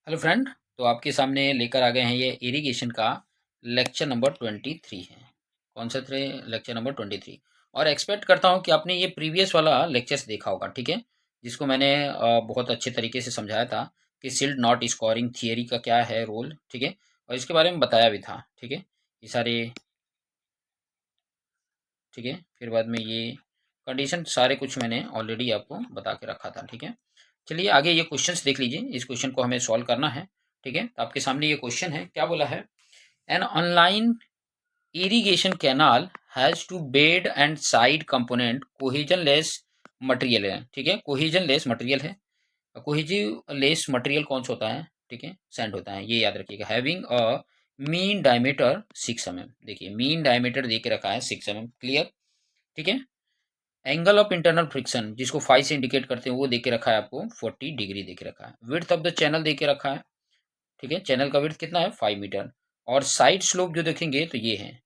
Hello friend. तो आपके सामने लेकर आ गए हैं ये इरिगेशन का लेक्चर नंबर 23 है। कौन सा थे? Lecture number 23। और एक्सपेक्ट करता हूँ कि आपने ये प्रीवियस वाला लेक्चर्स देखा होगा, ठीक है, जिसको मैंने बहुत अच्छे तरीके से समझाया था कि सील्ड नॉट स्कोरिंग थियरी का क्या है रोल, ठीक है, और इसके बारे में बताया भी था, ठीक है, ये सारे, ठीक है। फिर बाद में ये कंडीशन सारे कुछ मैंने ऑलरेडी आपको बता के रखा था, ठीक है। चलिए आगे ये क्वेश्चंस देख लीजिए, इस क्वेश्चन को हमें सॉल्व करना है, ठीक है। तो आपके सामने ये क्वेश्चन है, क्या बोला है? An online irrigation canal has two bed and side component cohesion less material है, ठीक है, कोहेजन लेस मटेरियल है। कोहेजिव लेस मटेरियल कौन सा होता है? ठीक है, सैंड होता है, ये याद रखिएगा। Having a mean diameter 6 mm, देखिए मीन डायमीटर दे के रखा है 6 mm, क्लियर, ठीक है। एंगल ऑफ इंटरनल फ्रिक्शन जिसको 5 से इंडिकेट करते हैं वो देके रखा है आपको 40 डिग्री देके रखा है। विड्थ ऑफ द चैनल देके रखा है, ठीक है, चैनल का विड्थ कितना है 5 मीटर। और साइड स्लोप जो देखेंगे तो ये है,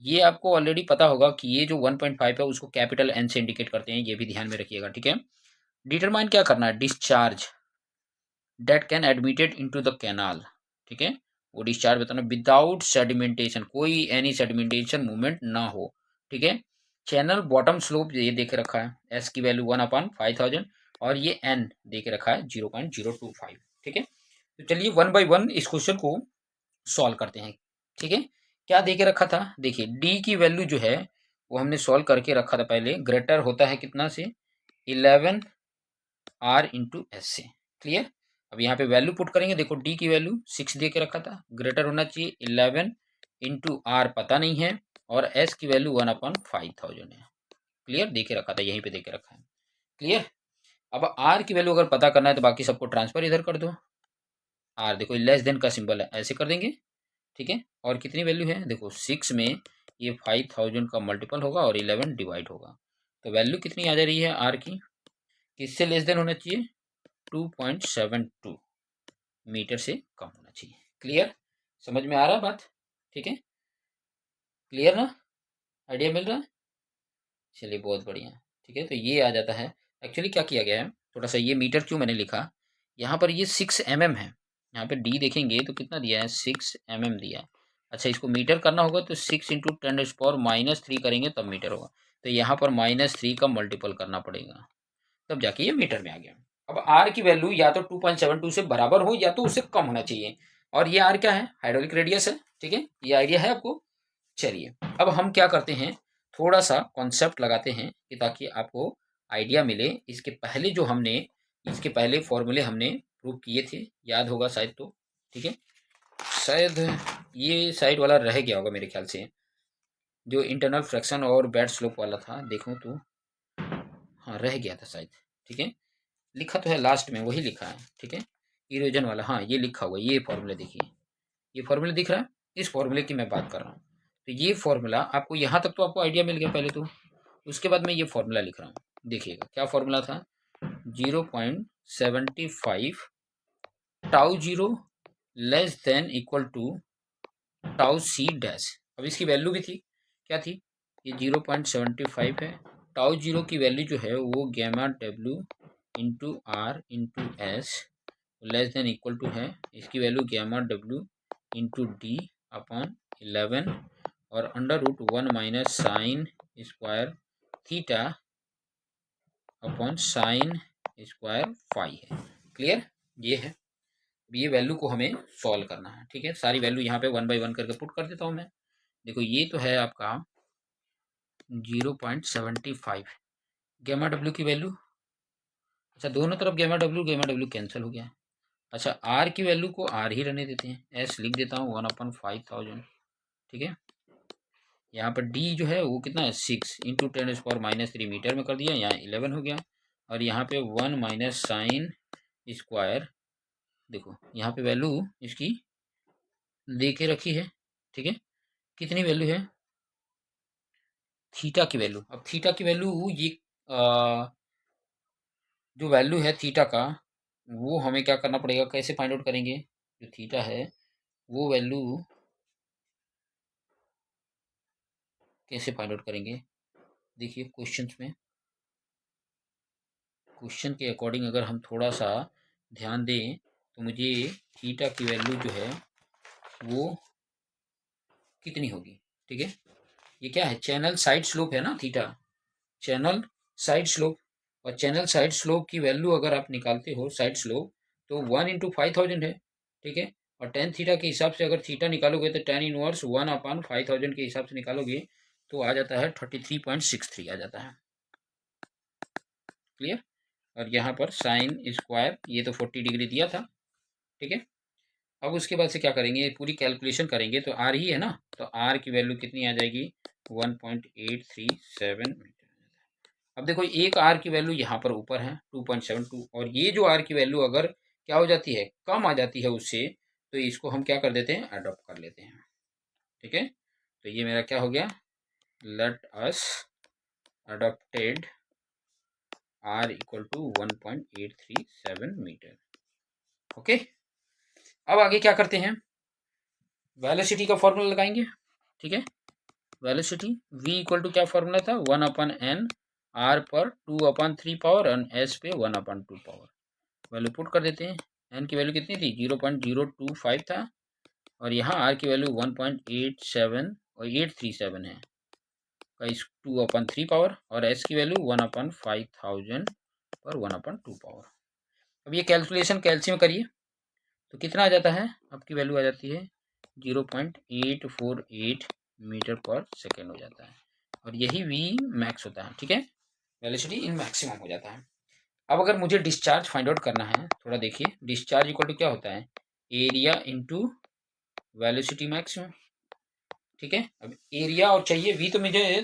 ये आपको ऑलरेडी पता होगा कि ये जो 1.5 है उसको कैपिटल एन से इंडिकेट करते हैं, ये भी ध्यान में रखिएगा, ठीक है। डिटरमाइन क्या करना है? Discharge date can admitted into the canal, ठीक है, वो डिस्चार्ज बताना विदाउट सेडिमेंटेशन, कोई एनी सेडिमेंटेशन मूवमेंट ना हो, ठीक है। चैनल बॉटम स्लोप ये देख रखा है, एस की वैल्यू 1/5000 और ये एन देख रखा है 0.025, ठीक है। तो चलिए वन बाय वन इस क्वेश्चन को सॉल्व करते हैं, ठीक है। क्या देके रखा था? देखिए डी की वैल्यू जो है वो हमने सॉल्व करके रखा था पहले, ग्रेटर होता है कितना से? 11r/s से, क्लियर। अब यहाँ पे वैल्यू पुट करेंगे, देखो डी की वैल्यू 6 दे के रखा था, ग्रेटर होना चाहिए 11 × r पता नहीं है, और s की वैल्यू 1/5000 है, क्लियर, दे के रखा था, यहीं पे दे के रखा है, क्लियर। अब r की वैल्यू अगर पता करना है तो बाकी सबको ट्रांसफर इधर कर दो, r देखो लेस देन का सिंबल है, ऐसे कर देंगे, ठीक है। और कितनी वैल्यू है? देखो 6 में ये 5000 का मल्टीपल होगा और 11 डिवाइड होगा, तो वैल्यू कितनी आ जा रही है r की? किससे लेस देन होना चाहिए? 2.72 मीटर से कम होना चाहिए, क्लियर। समझ में आ रहा है बात? ठीक है, क्लियर ना? आइडिया मिल रहा है? चलिए बहुत बढ़िया, ठीक है। तो ये आ जाता है, एक्चुअली क्या किया गया है, थोड़ा सा ये मीटर क्यों मैंने लिखा, यहाँ पर ये 6 mm है, यहाँ पे डी देखेंगे तो कितना दिया है? 6 mm दिया है। अच्छा इसको मीटर करना होगा तो 6 × 10⁻³ करेंगे तब मीटर होगा, तो यहाँ पर -3 का मल्टीपल करना पड़ेगा, तब जाके ये मीटर में आ गया। अब आर की वैल्यू या तो 2.72 से बराबर हो या तो उससे कम होना चाहिए, और ये आर क्या है? हाइड्रोलिक रेडियस है, ठीक है, ये आइडिया है आपको। चलिए अब हम क्या करते हैं, थोड़ा सा कॉन्सेप्ट लगाते हैं कि ताकि आपको आइडिया मिले। इसके पहले फॉर्मूले हमने प्रूव किए थे, याद होगा शायद, तो ठीक है, शायद ये साइड वाला रह गया होगा मेरे ख्याल से, जो इंटरनल फ्रैक्शन और बेड स्लोप वाला था, देखो तो हाँ रह गया था शायद, ठीक है, लिखा तो है लास्ट में, वही लिखा है, ठीक है, इरोजन वाला, हाँ ये लिखा हुआ है, ये फॉर्मूला देखिए, ये फॉर्मूला दिख रहा है, इस फॉर्मूले की मैं बात कर रहा हूँ। तो ये फॉर्मूला आपको यहाँ तक तो आपको आइडिया मिल गया पहले तो, उसके बाद मैं ये फॉर्मूला लिख रहा हूँ, देखिएगा क्या फॉर्मूला था? 0.75 tau zero less than equal to tau C dash. अब इसकी वैल्यू भी थी, क्या थी? ये 0.75 है, टाउ जीरो की वैल्यू जो है वो gamma W into R into S less than equal to है, इसकी value gamma W into D upon 11 और √1 minus sine square theta upon sine square phi है, क्लियर। ये है, ये वैल्यू को हमें सॉल्व करना है, ठीक है। सारी वैल्यू यहाँ पे 1 बाई 1 करके पुट कर देता हूँ मैं। देखो ये तो है आपका 0.75 गैमा डब्ल्यू की वैल्यू, अच्छा दोनों तरफ गैमा डब्ल्यू कैंसिल हो गया। अच्छा आर की वैल्यू को आर ही रहने देते हैं, एस लिख देता हूँ 1/5000, ठीक है। यहाँ पर डी जो है वो कितना है? 6 × 10⁻³ मीटर में कर दिया, यहाँ 11 हो गया, और यहाँ पे 1 माइनस साइन स्क्वायर, देखो यहाँ पे वैल्यू इसकी दे के रखी है, ठीक है, कितनी वैल्यू है? थीटा की वैल्यू। अब थीटा की वैल्यू ये जो वैल्यू है थीटा का, वो हमें क्या करना पड़ेगा, कैसे फाइंड आउट करेंगे? जो थीटा है वो वैल्यू कैसे फाइंड आउट करेंगे? देखिए क्वेश्चन के अकॉर्डिंग अगर हम थोड़ा सा ध्यान दें तो मुझे थीटा की वैल्यू जो है वो कितनी होगी, ठीक है। ये क्या है, चैनल साइड स्लोप है ना थीटा, चैनल साइड स्लोप। और चैनल साइड स्लोप की वैल्यू अगर आप निकालते हो साइड स्लोप, तो 1 × 5000 है, ठीक है। और टेन थीटा के हिसाब से अगर थीटा निकालोगे तो टेन इनवर्स 1/5000 के हिसाब से निकालोगे तो आ जाता है 33.63 आ जाता है। क्लियर। और यहाँ पर साइन स्क्वायर ये तो 40 डिग्री दिया था, ठीक है। अब उसके बाद से क्या करेंगे, पूरी कैलकुलेशन करेंगे तो आर ही है ना, तो आर की वैल्यू कितनी आ जाएगी 1.837 मीटर। अब देखो एक आर की वैल्यू यहाँ पर ऊपर है 2.72, और ये जो आर की वैल्यू अगर क्या हो जाती है, कम आ जाती है उससे, तो इसको हम क्या कर देते हैं, अडॉप्ट कर लेते हैं, ठीक है। तो ये मेरा क्या हो गया, let us adopted R equal to 1.837 metre. Okay, अब आगे क्या करते हैं, वेलोसिटी का फॉर्मूला लगाएंगे, ठीक है। वेलोसिटी v इक्वल टू क्या फॉर्मूला था, 1/n r पर 2/3 पावर और s पे 1/2 पावर। वैल्यू पुट कर देते हैं, n की वैल्यू कितनी थी 0.025 था, और यहाँ r की वैल्यू 1.87 और 837 है, का इस 2/3 पावर, और s की वैल्यू 1/5000 पर 1/2 पावर। अब ये कैलकुलेशन कैल्शियम करिए तो कितना आ जाता है, आपकी वैल्यू आ जाती है 0.848 मीटर पर सेकेंड हो जाता है, और यही वी मैक्स होता है, ठीक है। वेलोसिटी इन मैक्सिमम हो जाता है। अब अगर मुझे डिस्चार्ज फाइंड आउट करना है, थोड़ा देखिए, डिस्चार्ज इक्वल टू क्या होता है, एरिया इंटू वेलोसिटी मैक्सिमम, ठीक है। अब एरिया और चाहिए वी, तो मुझे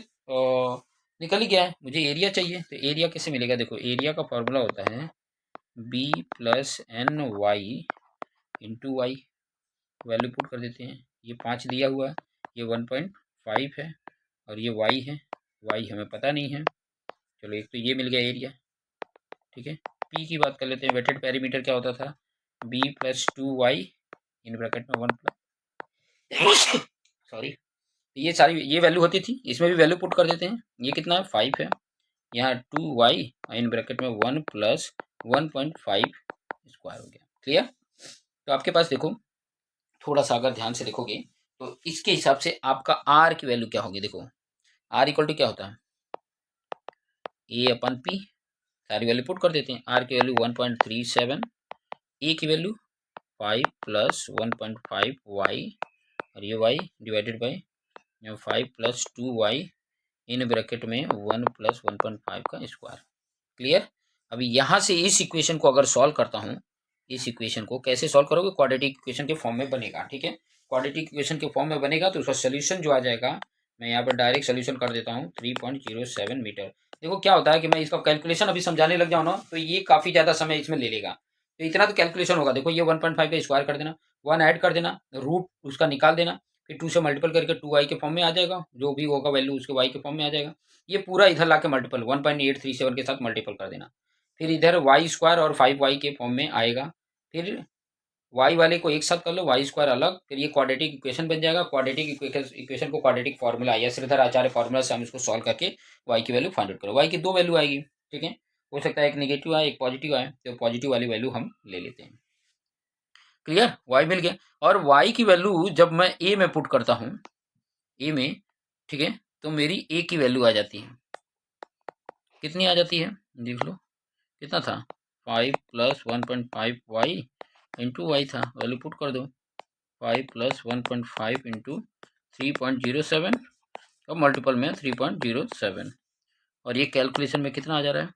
निकल ही गया है, मुझे एरिया चाहिए, तो एरिया कैसे मिलेगा, देखो एरिया का फॉर्मूला होता है B plus N Y into Y. Value put कर देते हैं, ये 5 दिया हुआ है, ये 1.5 है, और ये y है, y हमें पता नहीं है, चलो एक तो ये मिल गया एरिया, ठीक है। p की बात कर लेते हैं, वेटेड पेरीमीटर क्या होता था, b + 2y इन ब्रैकेट में 1 प्लस सॉरी, ये सारी ये वैल्यू होती थी, इसमें भी वैल्यू पुट कर देते हैं, ये कितना है 5 है, यहाँ 2y इन ब्रैकेट में 1 + 1.5 स्क्वायर हो गया। क्लियर। तो आपके पास देखो, थोड़ा सा अगर ध्यान से देखोगे तो इसके हिसाब से आपका आर की वैल्यू क्या होगी, देखो आर इक्वल टू क्या होता है, A/P, सारी वैल्यू पुट कर देते हैं, आर की वैल्यू 1.37, ए की वैल्यू 5 + 1.5 वाई, और ये y divided by 5 + 2y in bracket में 1 + 1.5 का स्क्वायर। क्लियर। अभी यहाँ से इस इक्वेशन को अगर सॉल्व करता हूँ, इस इक्वेशन को कैसे सॉल्व करोगे, क्वाड्रेटिक इक्वेशन के फॉर्म में बनेगा, ठीक है। क्वाड्रेटिक इक्वेशन के फॉर्म में बनेगा तो उसका सोल्यूशन जो आ जाएगा, मैं यहाँ पर डायरेक्ट सोल्यूशन कर देता हूँ 3.07 मीटर। देखो क्या होता है कि मैं इसका कैलकुलेशन अभी समझाने लग जाऊँ ना, तो ये काफ़ी ज़्यादा समय इसमें ले लेगा, तो इतना तो कैलकुलेशन होगा। देखो ये 1.5 का स्क्वायर कर देना, 1 ऐड कर देना, रूट उसका निकाल देना, फिर 2 से मल्टीपल करके 2y के फॉर्म में आ जाएगा, जो भी होगा वैल्यू उसके y के फॉर्म में आ जाएगा। ये पूरा इधर ला के मल्टीपल 1.837 के साथ मल्टीपल कर देना, फिर इधर वाई स्क्वायर और 5y के फॉर्म में आएगा, फिर y वाले को एक साथ कर लो, वाई स्क्वायर अलग, फिर ये क्वाड्रेटिक इक्वेशन बन जाएगा। क्वाड्रेटिक इक्वेशन को क्वाड्रेटिक फार्मूला या श्रीधर आचार्य फार्मूला से हम इसको सॉल्व करके y की वैल्यू फाइंड आउट करो। y की 2 वैल्यू आएगी, ठीक है, हो सकता है एक नेगेटिव आए एक पॉजिटिव आए, तो पॉजिटिव वाली वैल्यू हम ले लेते हैं। क्लियर, y मिल गया। और y की वैल्यू जब मैं a में पुट करता हूँ, a में, ठीक है, तो मेरी a की वैल्यू आ जाती है, कितनी आ जाती है देख लो, कितना था 5 + 1.5 वाई इंटू वाई था, वैल्यू पुट कर दो 5 + 1.5 इंटू 3.07 और मल्टीपल में 3.07, और ये कैलकुलेशन में कितना आ जा रहा है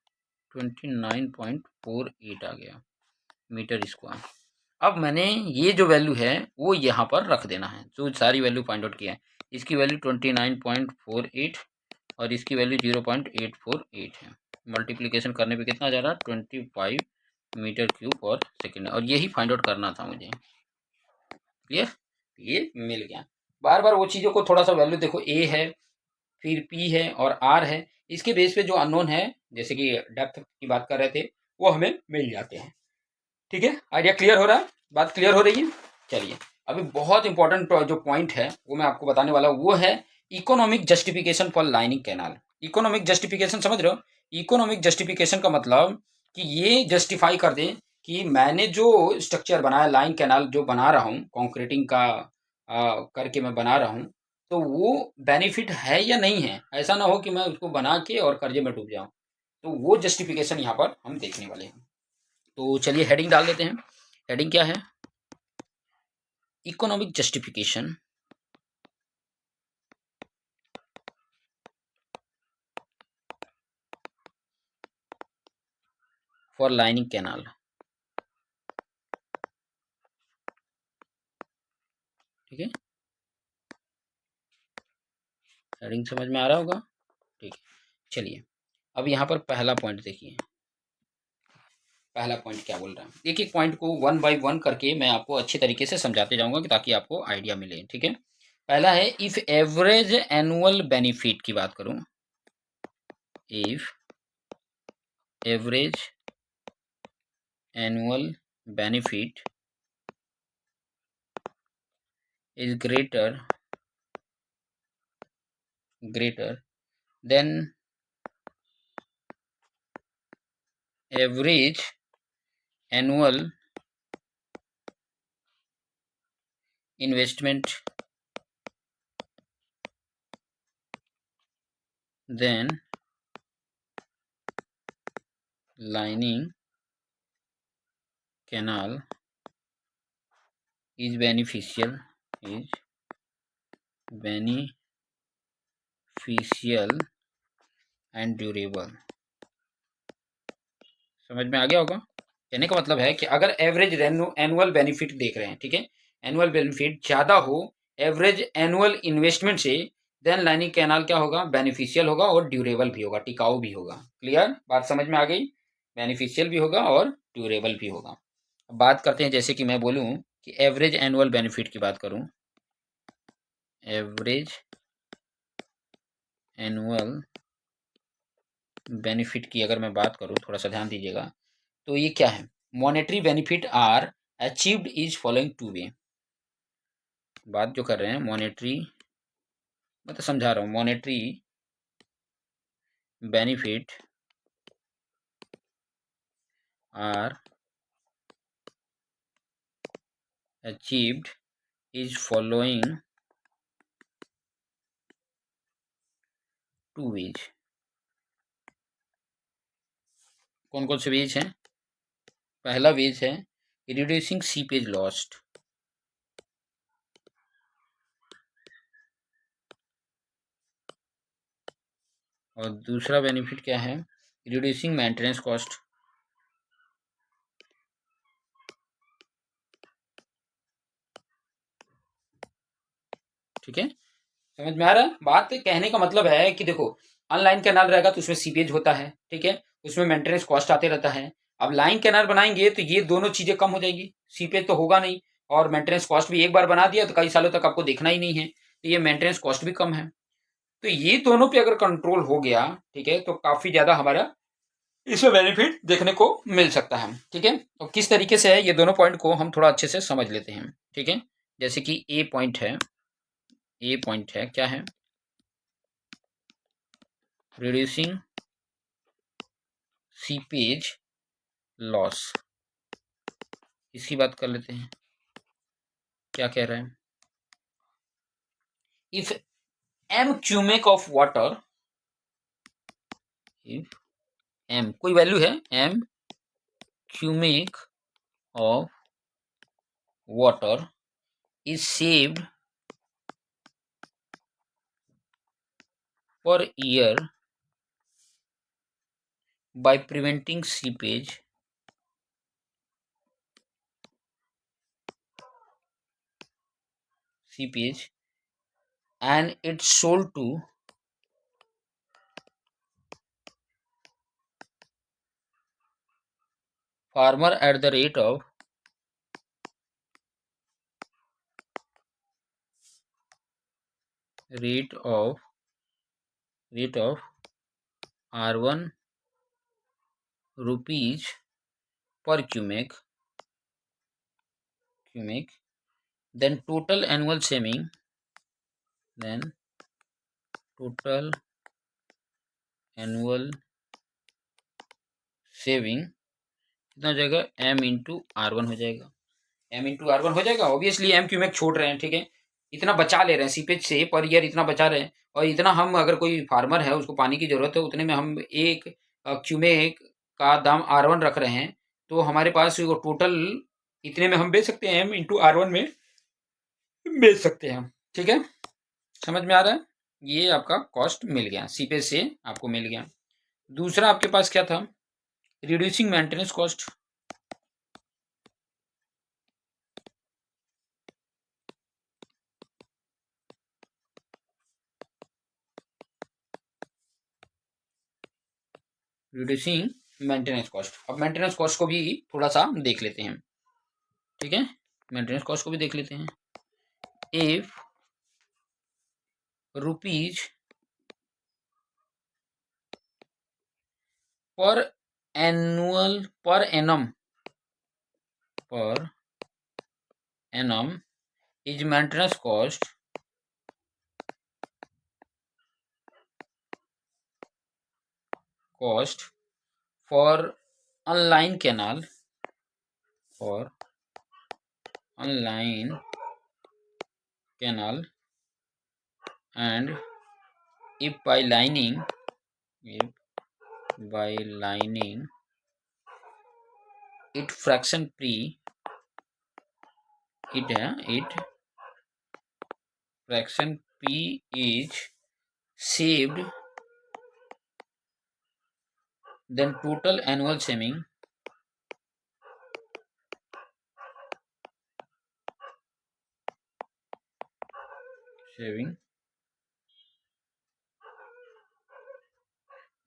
29.48 आ गया मीटर स्क्वायर। अब मैंने ये जो वैल्यू है वो यहाँ पर रख देना है, जो सारी वैल्यू फाइंड आउट किया है, इसकी वैल्यू 29.48 और इसकी वैल्यू 0.848 है, मल्टीप्लिकेशन करने पे कितना आ जा रहा है 25 मीटर क्यूब पर सेकेंड, और यही फाइंड आउट करना था मुझे। क्लियर, ये मिल गया। बार बार वो चीज़ों को थोड़ा सा वैल्यू देखो, ए है फिर पी है और आर है, इसके बेस पे जो अननोन है, जैसे कि डेप्थ की बात कर रहे थे, वो हमें मिल जाते हैं, ठीक है। आइडिया क्लियर हो रहा है, बात क्लियर हो रही है। चलिए अभी बहुत इंपॉर्टेंट जो पॉइंट है वो मैं आपको बताने वाला हूँ, वो है economic justification for lining canal. Economic justification समझ रहे हो, इकोनॉमिक जस्टिफिकेशन का मतलब कि ये जस्टिफाई कर दे कि मैंने जो स्ट्रक्चर बनाया, लाइन कैनाल जो बना रहा हूँ कंक्रीटिंग का करके मैं बना रहा हूँ, तो वो बेनिफिट है या नहीं है। ऐसा ना हो कि मैं उसको बना के और कर्जे में डूब जाऊँ। तो वो जस्टिफिकेशन यहाँ पर हम देखने वाले हैं। तो चलिए हेडिंग डाल देते हैं। हेडिंग क्या है? Economic justification for lining canal. ठीक है, हेडिंग समझ में आ रहा होगा। ठीक है, चलिए अब यहाँ पर पहला पॉइंट देखिए। पहला पॉइंट क्या बोल रहा है, एक एक पॉइंट को वन बाय वन करके मैं आपको अच्छे तरीके से समझाते जाऊंगा ताकि आपको आइडिया मिले। ठीक है, पहला है इफ एवरेज एनुअल बेनिफिट की बात करूं, if average annual benefit is greater than average annual investment, then lining canal is beneficial and durable। समझ में आ गया होगा। कहने का मतलब है कि अगर एवरेज एनुअल बेनिफिट देख रहे हैं, ठीक है, एनुअल बेनिफिट ज़्यादा हो एवरेज एनुअल इन्वेस्टमेंट से, देन लाइनिंग कैनाल क्या होगा, बेनिफिशियल होगा और ड्यूरेबल भी होगा, टिकाऊ भी होगा। क्लियर, बात समझ में आ गई। बेनिफिशियल भी होगा और ड्यूरेबल भी होगा। अब बात करते हैं, जैसे कि मैं बोलूँ कि एवरेज एनुअल बेनिफिट की बात करूँ, एवरेज एनुअल बेनिफिट की अगर मैं बात करूँ, थोड़ा सा ध्यान दीजिएगा, तो ये क्या है, monetary benefit are achieved is following two way. बात जो कर रहे हैं मॉनेटरी, मैं तो समझा रहा हूँ, monetary benefit are achieved is following two ways. कौन कौन से वेज हैं? पहला वेज है रिड्यूसिंग सीपेज लॉस्ट, और दूसरा बेनिफिट क्या है, रिड्यूसिंग मेंटेनेंस कॉस्ट। ठीक है, समझ में आ रहा है बात। कहने का मतलब है कि देखो, अनलाइन कैनाल रहेगा तो उसमें सीपेज होता है, ठीक है, उसमें मेंटेनेंस कॉस्ट आते रहता है। अब लाइन कैनाल बनाएंगे तो ये दोनों चीजें कम हो जाएगी, सीपेज तो होगा नहीं और मेंटेनेंस कॉस्ट भी एक बार बना दिया तो कई सालों तक आपको देखना ही नहीं है, तो ये मेंटेनेंस कॉस्ट भी कम है। तो ये दोनों पे अगर कंट्रोल हो गया, ठीक है, तो काफी ज्यादा हमारा इसमें बेनिफिट देखने को मिल सकता है। ठीक है, तो किस तरीके से है ये दोनों पॉइंट को हम थोड़ा अच्छे से समझ लेते हैं। ठीक है, जैसे कि ए पॉइंट है, ए पॉइंट है क्या है, रिड्यूसिंग सीपेज लॉस। इसकी बात कर लेते हैं, क्या कह रहा है, if M cumec of water, if M कोई वैल्यू है, M cumec of water is saved per year by preventing seepage and it's sold to farmer at the rate of R1 rupees per cubic, then total annual saving, then total annual saving कितना हो जाएगा, m/r1 हो जाएगा, m/r1 हो जाएगा। Obviously m cumec छोड़ रहे हैं, ठीक है, इतना बचा ले रहे हैं सीपेज से पर ईयर, इतना बचा रहे हैं। और इतना हम, अगर कोई फार्मर है उसको पानी की जरूरत है, उतने में हम एक क्यूमेक का दाम R1 रख रहे हैं, तो हमारे पास वो टोटल इतने में हम बेच सकते हैं, m/r1 में बेच सकते हैं, ठीक है, समझ में आ रहा है। ये आपका कॉस्ट मिल गया, सीपेज से आपको मिल गया। दूसरा आपके पास क्या था, reducing maintenance cost. Reducing maintenance cost, अब मेंटेनेंस कॉस्ट को भी थोड़ा सा देख लेते हैं, ठीक है, मेंटेनेंस कॉस्ट को भी देख लेते हैं। If rupees per annual per annum is maintenance cost for online canal, for online canal and if by lining it fraction p it fraction p is saved, then total annual saving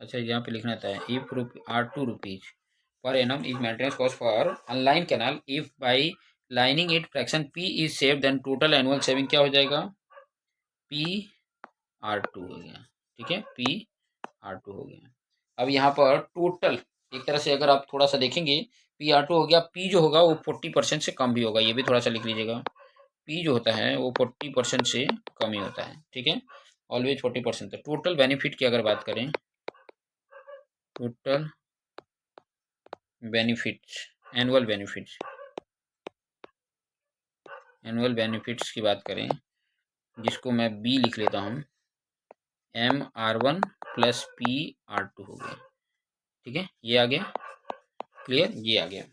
अच्छा यहाँ पे लिखना था, if R2 per annum is maintenance cost for online canal, if by lining it fraction p is saved then total annual saving क्या हो जाएगा, PR2 हो गया, ठीक है, PR2 हो गया। अब यहाँ पर टोटल एक तरह से अगर आप थोड़ा सा देखेंगे, PR2 हो गया, P जो होगा वो 40% से कम भी होगा, ये भी थोड़ा सा लिख लीजिएगा, P जो होता है वो 40% से कम ही होता है, ठीक है, ऑलवेज 40%। तो टोटल बेनिफिट की अगर बात करें, टोटल बेनिफिट्स, एनुअल बेनिफिट्स की बात करें, जिसको मैं B लिख लेता हूँ, MR1 प्लस PR2 हो गया, ठीक है, ये आ गया, क्लियर, ये आ गया।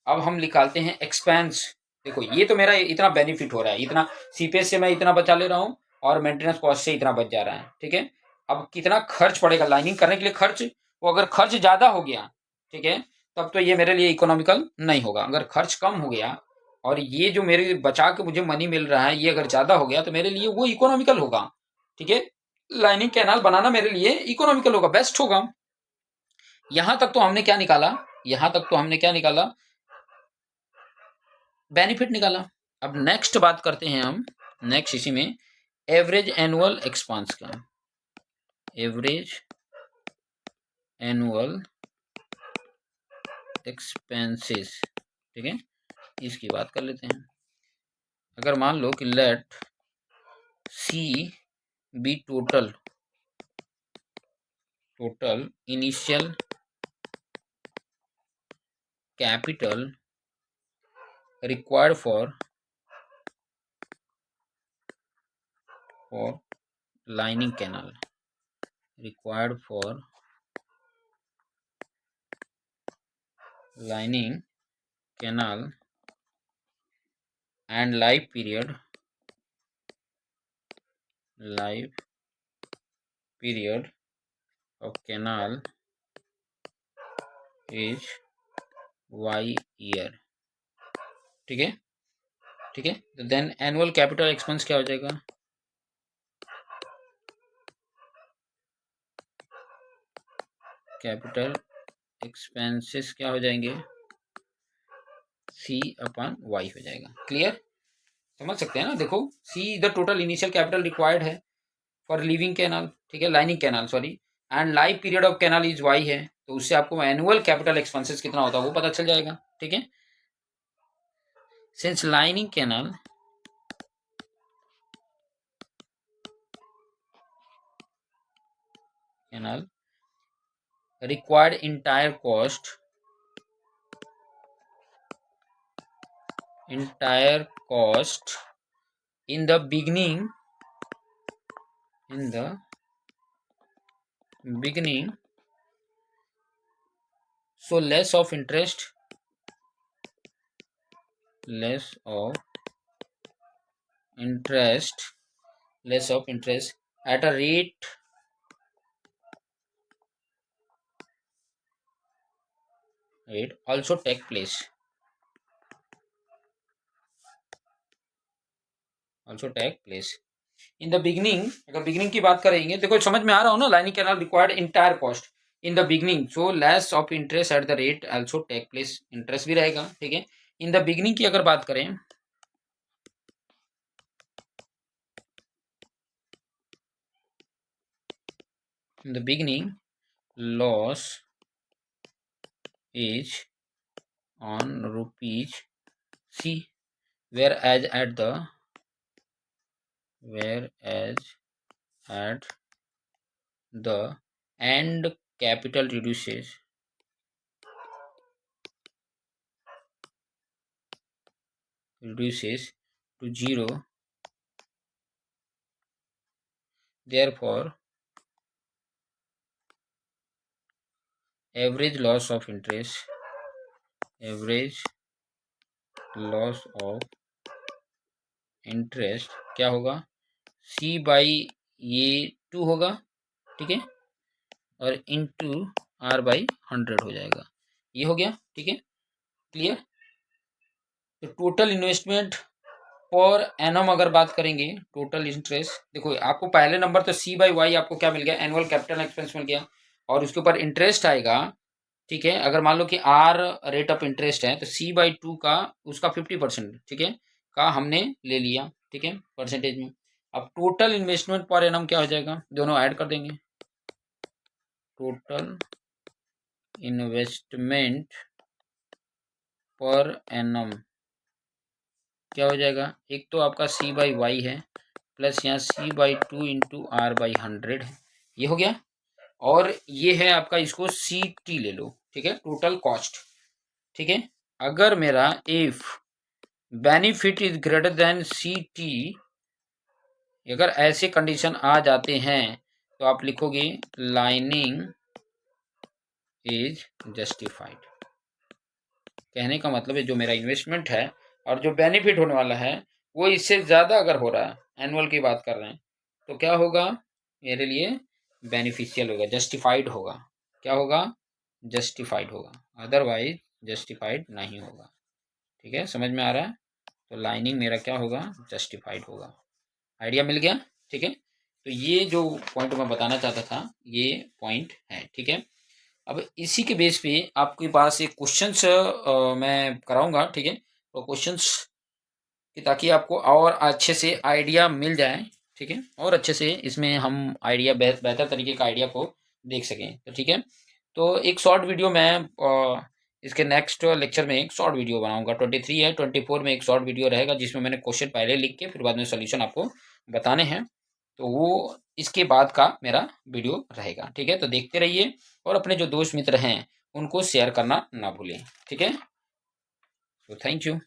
अब हम निकालते हैं एक्सपेंस। देखो ये तो मेरा इतना बेनिफिट हो रहा है, इतना सीपेज से मैं इतना बचा ले रहा हूँ और मेंटेनेंस कॉस्ट से इतना बच जा रहा है, ठीक है। अब कितना खर्च पड़ेगा लाइनिंग करने के लिए, खर्च, वो अगर खर्च ज्यादा हो गया, ठीक है, तब तो ये मेरे लिए इकोनॉमिकल नहीं होगा। अगर खर्च कम हो गया और ये जो मेरे बचा के मुझे मनी मिल रहा है ये अगर ज्यादा हो गया तो मेरे लिए वो इकोनॉमिकल होगा, ठीक है, लाइनिंग कैनाल बनाना मेरे लिए इकोनॉमिकल होगा, बेस्ट होगा। यहां तक तो हमने क्या निकाला, यहां तक तो हमने क्या निकाला, बेनिफिट निकाला। अब नेक्स्ट बात करते हैं हम, नेक्स्ट इसी में एवरेज एनुअल एक्सपेंस का, एवरेज एनुअल एक्सपेंसेस, ठीक है, इसकी बात कर लेते हैं। अगर मान लो कि let C be total initial capital required for lining canal, required for lining canal and life period of canal is y year, ठीक है, ठीक है। तो देन एनुअल कैपिटल एक्सपेंस क्या हो जाएगा, कैपिटल एक्सपेंसेस क्या हो जाएंगे, C/Y हो जाएगा, क्लियर, समझ सकते हैं ना। देखो C इधर टोटल इनिशियल कैपिटल रिक्वायर्ड है फॉर लिविंग कैनाल, ठीक है, lining canal sorry, and life period of canal is Y है, तो उससे आपको एनुअल कैपिटल एक्सपेंसेस कितना होता है वो पता चल जाएगा, ठीक है। Since lining canal required entire cost entire cost in the beginning so less of interest at a rate also take place in the beginning. अगर बिगनिंग की बात करेंगे, देखो समझ में आ रहा हो ना, lining canal required entire cost in the beginning so less of interest at the rate also take place, interest भी रहेगा, ठीक है। इन द बिगनिंग की अगर बात करें, in the beginning loss is on rupees C, whereas at the end capital reduces to zero, therefore average loss of interest क्या होगा, C बाई ये 2 होगा, ठीक है, और इंटू R बाई 100 हो जाएगा। ये हो गया, ठीक है, क्लियर। तो टोटल इन्वेस्टमेंट पर एनम अगर बात करेंगे, टोटल इंटरेस्ट, देखो आपको पहले नंबर तो C बाई वाई आपको क्या मिल गया, एनुअल कैपिटल एक्सपेंस मिल गया, और उसके ऊपर इंटरेस्ट आएगा, ठीक है। अगर मान लो कि R रेट ऑफ इंटरेस्ट है तो C बाई 2 का उसका 50%, ठीक है, का हमने ले लिया, ठीक है, परसेंटेज में। अब टोटल इन्वेस्टमेंट पर एनम क्या हो जाएगा, दोनों ऐड कर देंगे, टोटल इन्वेस्टमेंट पर एनम क्या हो जाएगा, एक तो आपका C बाई वाई है, प्लस यहाँ C by 2 into R by 100 है, ये हो गया। और ये है आपका, इसको CT ले लो, ठीक है, टोटल कॉस्ट, ठीक है। अगर मेरा if benefit is greater than CT, अगर ऐसे कंडीशन आ जाते हैं तो आप लिखोगे लाइनिंग इज जस्टिफाइड। कहने का मतलब है जो मेरा इन्वेस्टमेंट है और जो बेनिफिट होने वाला है वो इससे ज़्यादा अगर हो रहा है, एनुअल की बात कर रहे हैं, तो क्या होगा, मेरे लिए बेनिफिशियल होगा, जस्टिफाइड होगा। क्या होगा, जस्टिफाइड होगा, अदरवाइज जस्टिफाइड नहीं होगा, ठीक है, समझ में आ रहा है। तो लाइनिंग मेरा क्या होगा, जस्टिफाइड होगा। आइडिया मिल गया, ठीक है। तो ये जो पॉइंट मैं बताना चाहता था ये पॉइंट है, ठीक है। अब इसी के बेस पे आपके पास एक क्वेश्चंस मैं कराऊंगा, ठीक है, तो क्वेश्चंस कि ताकि आपको और अच्छे से आइडिया मिल जाए, ठीक है, और अच्छे से इसमें हम आइडिया बेहतर तरीके का आइडिया को देख सकें, तो ठीक है। तो एक शॉर्ट वीडियो मैं इसके नेक्स्ट लेक्चर में एक शॉर्ट वीडियो बनाऊंगा, 23 है 24 में एक शॉर्ट वीडियो रहेगा जिसमें मैंने क्वेश्चन पहले लिख के फिर बाद में सोल्यूशन आपको बताने हैं, तो वो इसके बाद का मेरा वीडियो रहेगा, ठीक है। तो देखते रहिए और अपने जो दोस्त मित्र हैं उनको शेयर करना ना भूलें, ठीक है। तो थैंक यू।